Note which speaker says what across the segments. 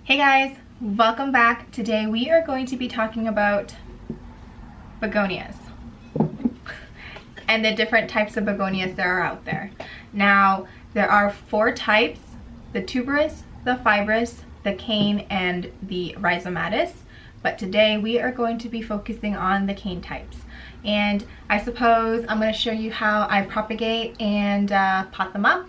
Speaker 1: Hey guys, welcome back. Today we are going to be talking about begonias and the different types of begonias there are out there. Now, there are 4 types: the tuberous, the fibrous, the cane, and the rhizomatous. But today we are going to be focusing on the cane types. And I suppose I'm going to show you how I propagate and pot them up.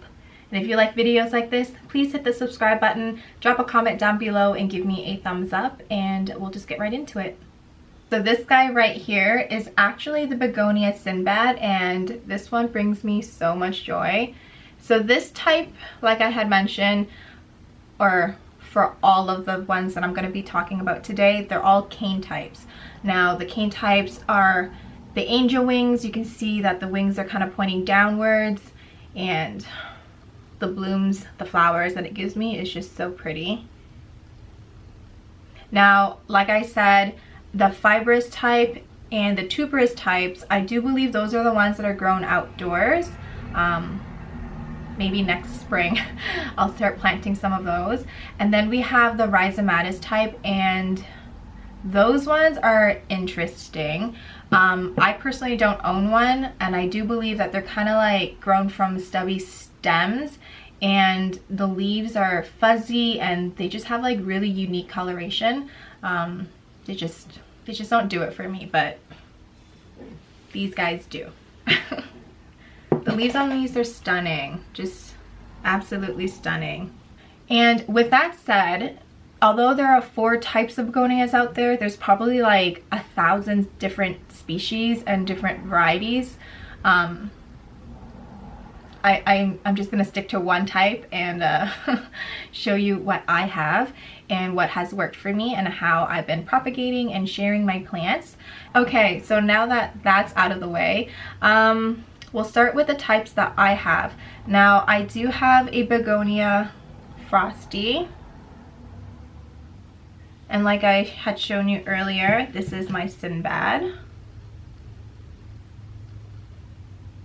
Speaker 1: And if you like videos like this, please hit the subscribe button, drop a comment down below, and give me a thumbs up, and we'll just get right into it. So this guy right here is actually the Begonia Sinbad, and this one brings me so much joy. So this type, like I had mentioned, or for all of the ones that I'm going to be talking about today, they're all cane types. Now the cane types are the angel wings. You can see that the wings are kind of pointing downwards, and the blooms, the flowers that it gives me is just so pretty. Now, like I said, the fibrous type and the tuberous types, I do believe those are the ones that are grown outdoors. Maybe next spring I'll start planting some of those. And then we have the rhizomatous type, and those ones are interesting. I personally don't own one, and I do believe that they're kind of like grown from stubby stems, and the leaves are fuzzy and they just have like really unique coloration. They just don't do it for me, but these guys do. The leaves on these are stunning, just absolutely stunning. And with that said, although there are 4 types of begonias out there, there's probably like 1,000 different species and different varieties. I'm just gonna stick to one type and show you what I have and what has worked for me and how I've been propagating and sharing my plants. Okay, so now that that's out of the way, we'll start with the types that I have. Now, I do have a Begonia Frosty, and like I had shown you earlier, this is my Sinbad.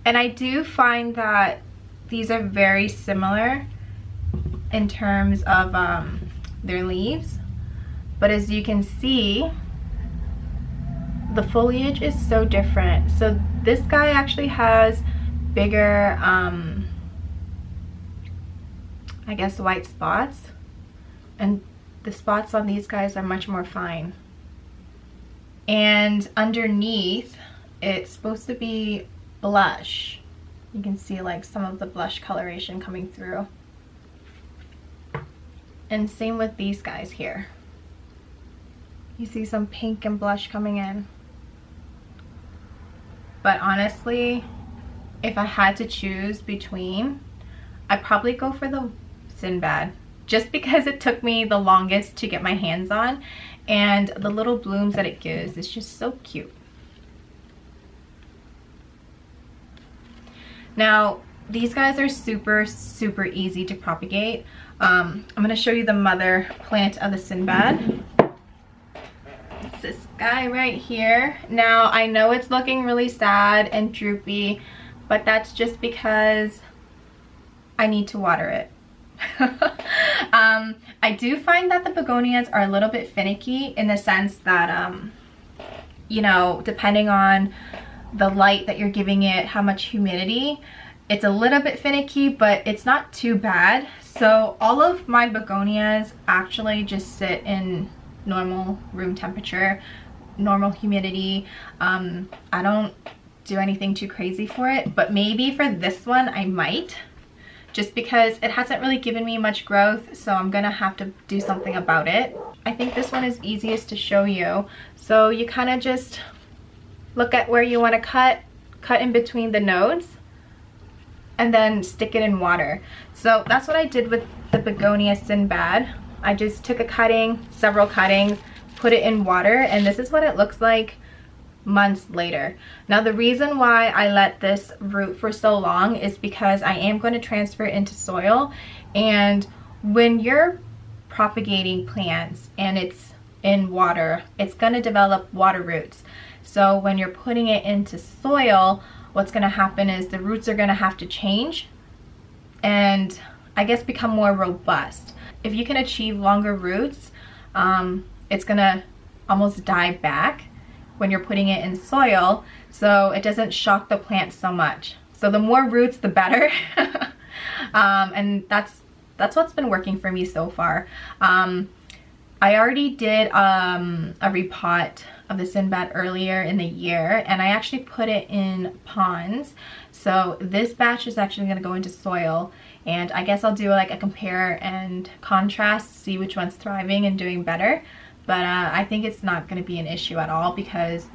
Speaker 1: And I do find that these are very similar in terms of their leaves, but as you can see, the foliage is so different. So this guy actually has bigger, I guess, white spots, and the spots on these guys are much more fine. And underneath, it's supposed to be blush. You can see like some of the blush coloration coming through. And same with these guys here. You see some pink and blush coming in. But honestly, if I had to choose between, I'd probably go for the Sinbad, just because it took me the longest to get my hands on, and the little blooms that it gives is just so cute. Now, these guys are super easy to propagate. I'm going to show you the mother plant of the Sinbad. It's this guy right here. Now, I know it's looking really sad and droopy, but that's just because I need to water it. I do find that the begonias are a little bit finicky in the sense that, you know, depending on the light that you're giving it, how much humidity, it's a little bit finicky, but it's not too bad. So all of my begonias actually just sit in normal room temperature, normal humidity. I don't do anything too crazy for it, but maybe for this one I might, just because it hasn't really given me much growth, so I'm gonna have to do something about it. I think this one is easiest to show you. So you kind of just look at where you want to cut in between the nodes, and then stick it in water. So that's what I did with the Begonia Sinbad. I just took a cutting, several cuttings, put it in water, and this is what it looks like months later. Now, the reason why I let this root for so long is because I am going to transfer it into soil, and when you're propagating plants and it's in water, it's going to develop water roots. So when you're putting it into soil, what's going to happen is the roots are going to have to change and I guess become more robust. if you can achieve longer roots, it's gonna almost die back when you're putting it in soil, so it doesn't shock the plant so much. So the more roots, the better. And that's what's been working for me so far. I already did a repot of the Sinbad earlier in the year, and I actually put it in ponds. So this batch is actually going to go into soil, and I guess I'll do like a compare and contrast, see which one's thriving and doing better. But I think it's not going to be an issue at all because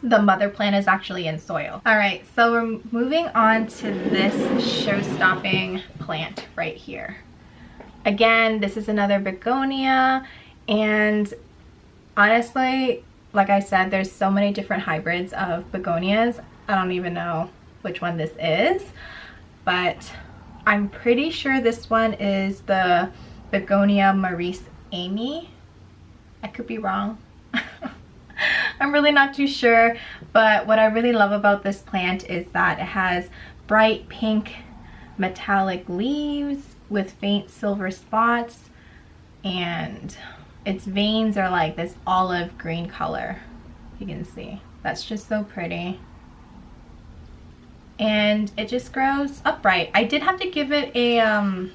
Speaker 1: the mother plant is actually in soil. All right, so we're moving on to this show-stopping plant right here. Again, this is another begonia, and honestly, like I said, there's so many different hybrids of begonias. I don't even know which one this is, but I'm pretty sure this one is the Begonia Maurice Amey. I could be wrong. I'm really not too sure, but what I really love about this plant is that it has bright pink metallic leaves with faint silver spots, and its veins are like this olive green color. You can see that's just so pretty, and it just grows upright. I did have to give it a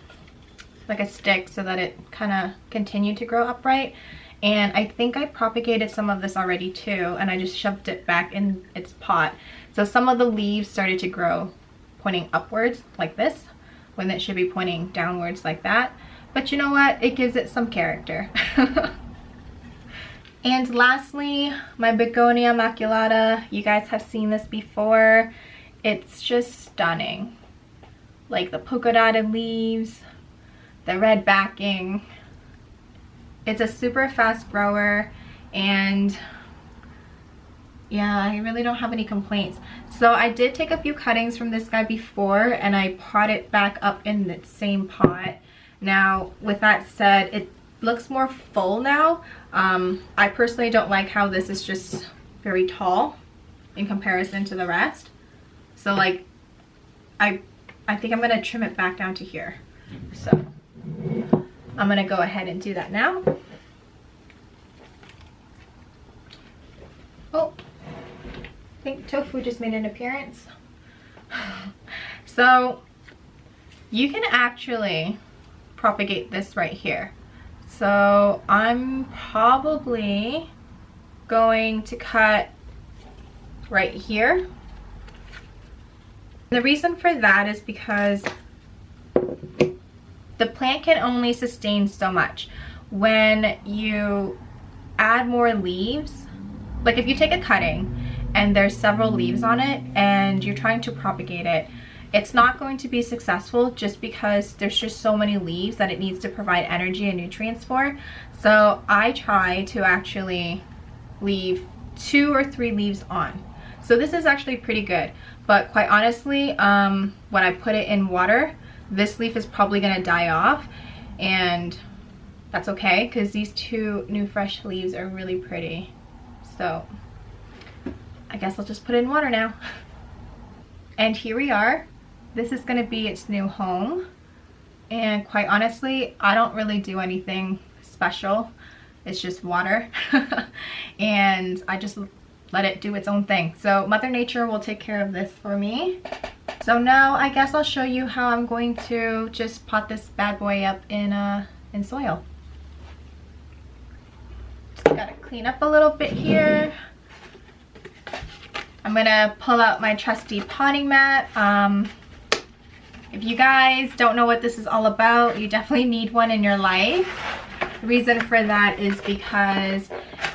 Speaker 1: like a stick so that it kind of continued to grow upright, and I think I propagated some of this already too, and I just shoved it back in its pot. So some of the leaves started to grow pointing upwards like this when it should be pointing downwards like that. But you know what? It gives it some character. And lastly, my Begonia maculata. You guys have seen this before. It's just stunning. Like the polka dotted leaves, the red backing. It's a super fast grower, and yeah, I really don't have any complaints. So I did take a few cuttings from this guy before, and I potted it back up in the same pot. Now, with that said, it looks more full now. I personally don't like how this is just very tall in comparison to the rest. So like, I think I'm gonna trim it back down to here. So I'm gonna go ahead and do that now. Oh, I think tofu just made an appearance. So you can actually propagate this right here. So I'm probably going to cut right here. The reason for that is because the plant can only sustain so much. When you add more leaves, like if you take a cutting and there's several leaves on it and you're trying to propagate it, it's not going to be successful just because there's just so many leaves that it needs to provide energy and nutrients for. So I try to actually leave 2 or 3 leaves on. So this is actually pretty good, but quite honestly, when I put it in water, this leaf is probably gonna die off, and that's okay because these 2 new fresh leaves are really pretty. So I guess I'll just put it in water now. And here we are. This is gonna be its new home. And quite honestly, I don't really do anything special. It's just water. And I just let it do its own thing. So Mother Nature will take care of this for me. So now I guess I'll show you how I'm going to just pot this bad boy up in soil. Just gotta clean up a little bit here. I'm gonna pull out my trusty potting mat. If you guys don't know what this is all about, you definitely need one in your life. The reason for that is because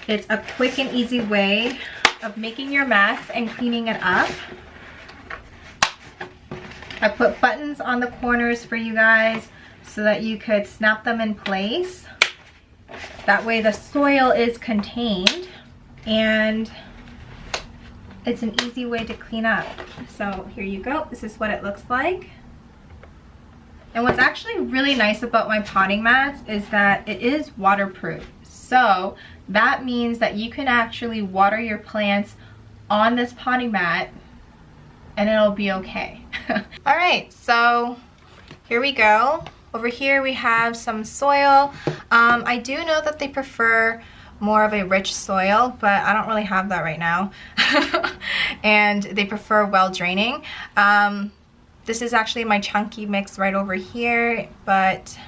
Speaker 1: it's a quick and easy way of making your mess and cleaning it up. I put buttons on the corners for you guys so that you could snap them in place. That way the soil is contained and it's an easy way to clean up. So here you go. This is what it looks like. And what's actually really nice about my potting mats is that it is waterproof. So that means that you can actually water your plants on this potting mat and it'll be okay. All right, so here we go. Over here we have some soil. I do know that they prefer more of a rich soil, but I don't really have that right now. And they prefer well draining. This is actually my chunky mix right over here, but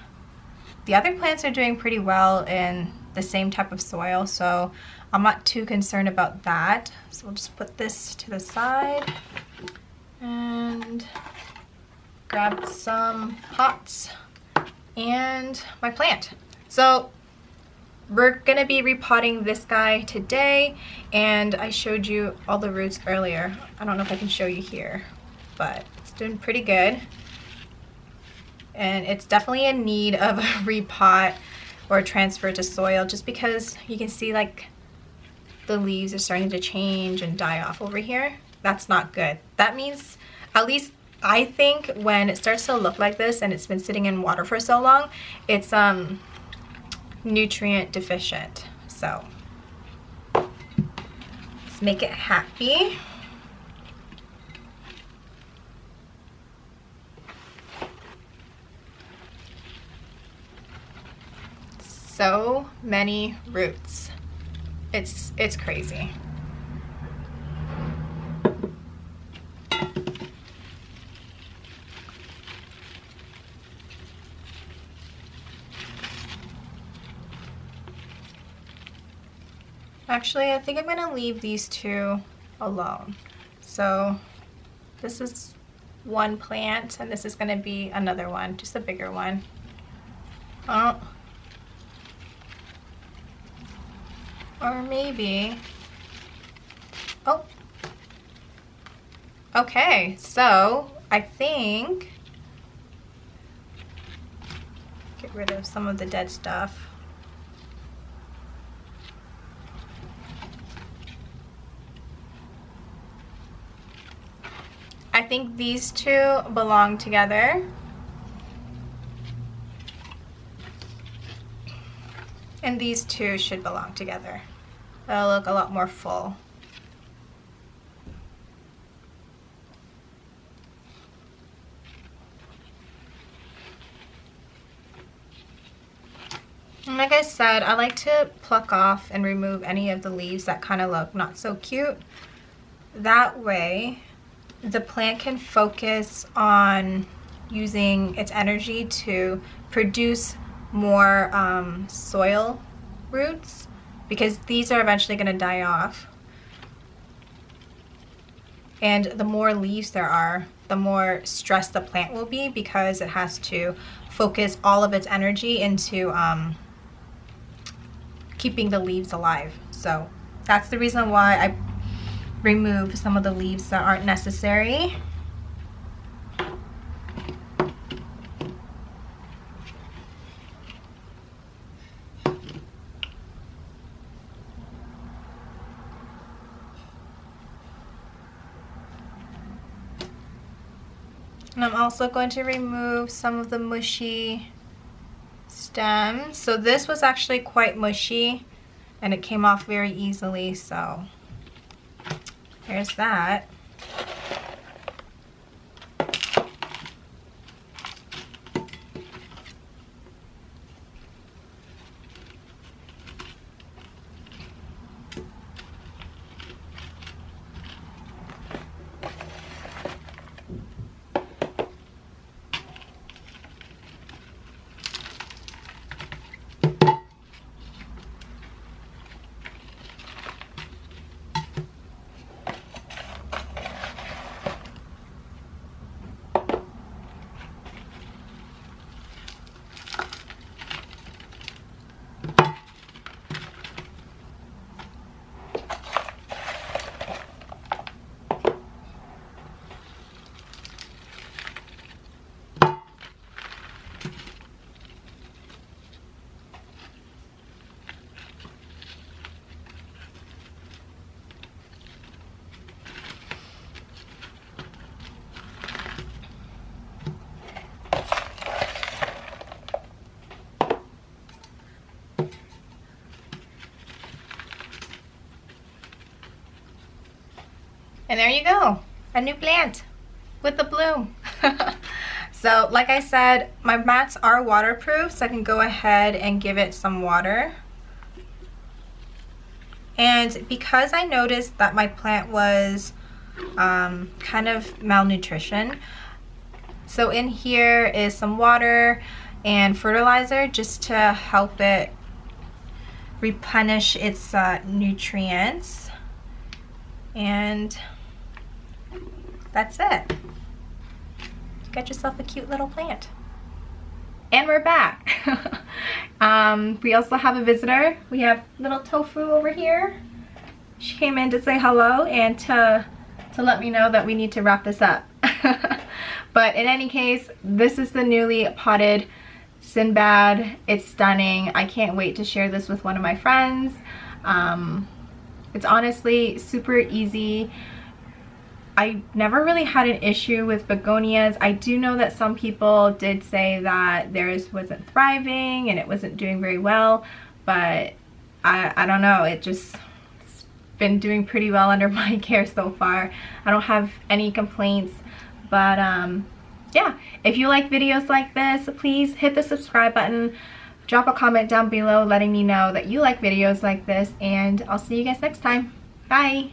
Speaker 1: the other plants are doing pretty well in the same type of soil, so I'm not too concerned about that. So we'll just put this to the side and grab some pots and my plant. So we're gonna be repotting this guy today, and I showed you all the roots earlier. I don't know if I can show you here, but it's doing pretty good. And it's definitely in need of a repot or transfer to soil, just because you can see like the leaves are starting to change and die off over here. That's not good. That means, at least I think, when it starts to look like this and it's been sitting in water for so long, it's nutrient deficient. So let's make it happy. So many roots. It's crazy. Actually, I think I'm gonna leave these two alone. So this is one plant and this is gonna be another one, just a bigger one. Oh. Or maybe, oh, okay, so I think, get rid of some of the dead stuff. I think these two belong together. And these two should belong together. They'll look a lot more full. And like I said, I like to pluck off and remove any of the leaves that kind of look not so cute. That way, the plant can focus on using its energy to produce more soil roots, because these are eventually going to die off. And the more leaves there are, the more stressed the plant will be, because it has to focus all of its energy into keeping the leaves alive. So that's the reason why I remove some of the leaves that aren't necessary. And I'm also going to remove some of the mushy stems. So this was actually quite mushy and it came off very easily, so there's that. And there you go, a new plant with the bloom. So like I said, my mats are waterproof, so I can go ahead and give it some water. And because I noticed that my plant was kind of malnutrition, so in here is some water and fertilizer just to help it replenish its nutrients. And that's it. Get yourself a cute little plant. And we're back. We also have a visitor. We have little Tofu over here. She came in to say hello and to let me know that we need to wrap this up. But in any case, this is the newly potted Sinbad. It's stunning. I can't wait to share this with one of my friends. It's honestly super easy. I never really had an issue with begonias. I do know that some people did say that theirs wasn't thriving and it wasn't doing very well, but I don't know. It's been doing pretty well under my care so far. I don't have any complaints, but yeah, if you like videos like this, please hit the subscribe button, drop a comment down below letting me know that you like videos like this, and I'll see you guys next time. Bye!